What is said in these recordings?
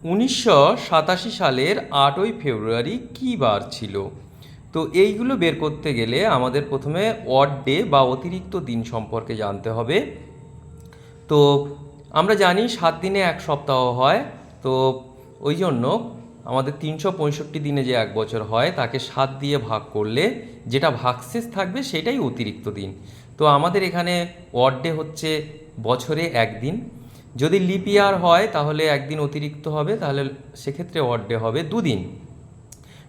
1987 সালের 8ই ফেব্রুয়ারি কী বার ছিল? তো এইগুলো বের করতে গেলে আমাদের প্রথমে অড ডে বা অতিরিক্ত দিন সম্পর্কে জানতে হবে। তো আমরা জানি 7 দিনে এক সপ্তাহ হয়। তো ওই জন্য আমাদের 365 দিনে যে এক বছর হয় তাকে 7 দিয়ে ভাগ করলে যেটা ভাগশেষ থাকবে সেটাই অতিরিক্ত দিন। তো আমাদের এখানে অড ডে হচ্ছে বছরে একদিন। যদি লিপ ইয়ার হয় তাহলে একদিন অতিরিক্ত হবে, তাহলে সেক্ষেত্রে অড ডে হবে দুদিন।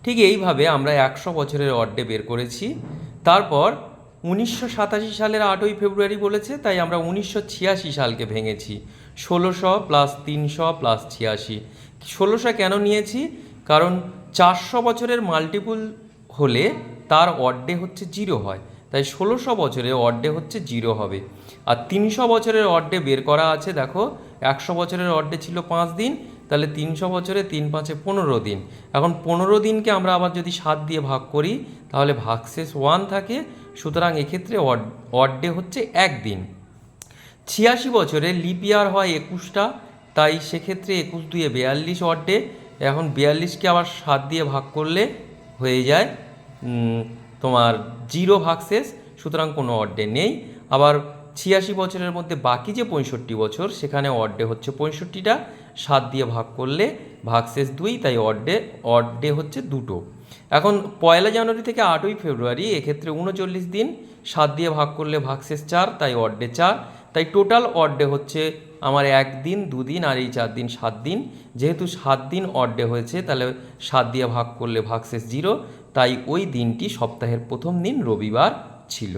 ঠিক এইভাবে আমরা 100 বছরের অড ডে বের করেছি। তারপর 1987 সালের 8ই ফেব্রুয়ারি বলেছে, তাই আমরা 1986 সালকে ভেঙেছি। 1600 প্লাস 300 প্লাস 86। 1600 কেন নিয়েছি? কারণ 400 বছরের মাল্টিপুল হলে তার অড ডে হচ্ছে 0 হয়, তাই 1600 বছরে অড ডে হচ্ছে 0 হবে। আর 300 বছরের অড ডে বের করা আছে, দেখো 100 বছরের অড ডে ছিল 5 দিন, তাহলে 300 বছরে 3 5 15 দিন। এখন 15 দিনকে আমরা আবার যদি 7 দিয়ে ভাগ করি তাহলে ভাগশেষ 1 থাকে, সুতরাং এক্ষেত্রে অড ডে হচ্ছে একদিন। 86 বছরে লিপ ইয়ার হয় 21টা, তাই সেক্ষেত্রে 21 দুয়ে 42 অড ডে। এখন 42কে আবার 7 দিয়ে ভাগ করলে হয়ে যায় তোমার 0 ভাগশেষ, সুতরাং কোনো অড ডে নেই। আবার 86 বছরের মধ্যে বাকি যে 65 বছর সেখানে অড ডে হচ্ছে 65টা, 7 দিয়ে ভাগ করলে ভাগশেষ 2, তাই অড ডে হচ্ছে 2টো। এখন 1 জানুয়ারি থেকে 8ই ফেব্রুয়ারি এক্ষেত্রে 39 দিন, 7 দিয়ে ভাগ করলে ভাগশেষ 4, তাই অড ডে 4। তাই টোটাল অড ডে হচ্ছে আমার 1 দিন 2 দিন আর এই 4 দিন 7 দিন। যেহেতু 7 দিন অড ডে হয়েছে তাহলে 7 দিয়ে ভাগ করলে ভাগশেষ 0, তাই ওই দিনটি সপ্তাহের প্রথম দিন রবিবার ছিল।